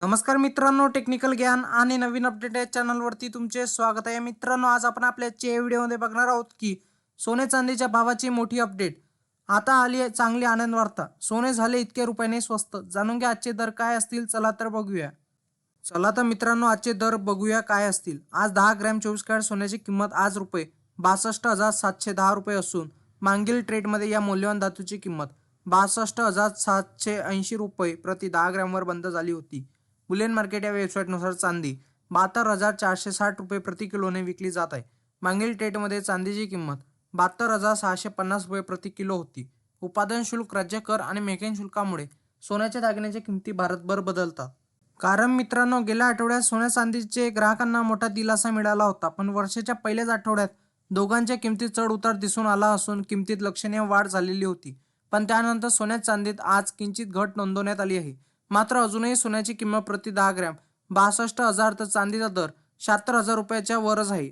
नमस्कार मित्रांनो, टेक्निकल ज्ञान आणि नवीन अपडेट या चॅनलवरती तुमचे स्वागत आहे. मित्रांनो, आज आपण आपल्या व्हिडिओमध्ये बघणार आहोत की सोने चांदीच्या भावाची मोठी अपडेट. आता आली आहे चांगली आनंद वार्ता. सोने झाले इतके रुपयाने स्वस्त. जाणून घ्या आजचे दर काय असतील. चला तर बघूया. चला तर मित्रांनो, आजचे दर बघूया काय असतील. आज 10 ग्रॅम 24 कॅरेट सोन्याची किंमत आज रुपये 62,710 असून मागील ट्रेडमध्ये या मौल्यवान धातूची किंमत 62,780 रुपये प्रति 10 ग्रॅमवर बंद झाली होती. बुलियन मार्केट या वेबसाईटनुसार चांदी 72,460 रुपये प्रति किलोने विकली जात आहे. मागील ट्रेडमध्ये चांदीची किंमत 72,650 रुपये प्रति किलो होती. उत्पादन शुल्क, राज्य कर आणि मेकिंग शुल्कामुळे सोन्याच्या दागिन्याच्या किमती भारतभर बदलतात. कारण मित्रांनो, गेल्या आठवड्यात सोन्या चांदीचे ग्राहकांना मोठा दिलासा मिळाला होता, पण वर्षाच्या पहिल्याच आठवड्यात दोघांच्या किमतीत चढ उतार दिसून आला असून किमतीत लक्षणीय वाढ झालेली होती. पण त्यानंतर सोन्या चांदीत आज किंचित घट नोंदवण्यात आली आहे. मात्र अजूनही सोन्याची किंमत प्रति 10 ग्रॅम 62,000 तर चांदीचा दर 76,000 रुपयाच्या वरच आहे.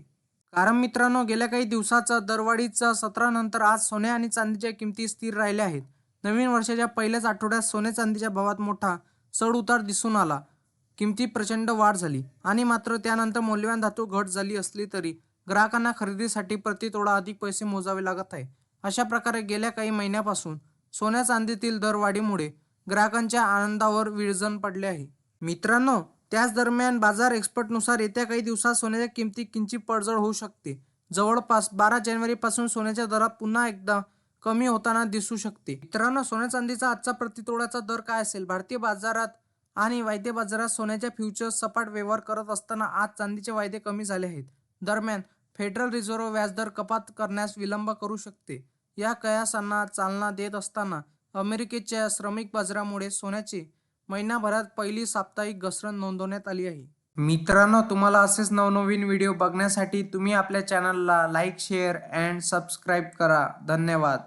कारण मित्रांनो, गेल्या काही दिवसाचा दरवाढीच्या सत्रानंतर आज सोने आणि चांदीच्या किमती स्थिर राहिल्या आहेत. नवीन वर्षाच्या पहिल्याच आठवड्यात सोने चांदीच्या भावात मोठा चढ उतार दिसून आला. किमतीत प्रचंड वाढ झाली आणि मात्र त्यानंतर मौल्यवान धातू घट झाली असली तरी ग्राहकांना खरेदीसाठी प्रति तोडा अधिक पैसे मोजावे लागत आहे. अशा प्रकारे गेल्या काही महिन्यापासून सोन्या चांदीतील दरवाढीमुळे ग्राहकांच्या आनंदावर विरजण पडले आहे. मित्रांनो, त्याच दरम्यान बाजार एक्सपर्टनुसार येत्या काही दिवसात सोन्याच्या किमतीत किंचित पडझड होऊ शकते. जवळपास 12 जानेवारीपासून सोन्याच्या दरात पुन्हा एकदा कमी होताना दिसू शकते. मित्रांनो, सोन्या चांदीचा आजचा प्रतितोड्याचा दर काय असेल? भारतीय बाजारात आणि वायदे बाजारात सोन्याच्या फ्युचर्स सपाट व्यवहार करत असताना आज चांदीचे वायदे कमी झाले आहेत. दरम्यान फेडरल रिझर्व्ह व्याजदर कपात करण्यास विलंब करू शकते. या कयासांना चालना देत असताना अमेरिकेच्या श्रमिक बाजारामुळे सोन्याची महिनाभरात पहिली साप्ताहिक घसरण नोंदवण्यात आली आहे. मित्रांनो, तुम्हाला असेच नवनवीन व्हिडिओ बघण्यासाठी तुम्ही आपल्या चॅनलला लाईक, शेअर अँड सबस्क्राईब करा. धन्यवाद.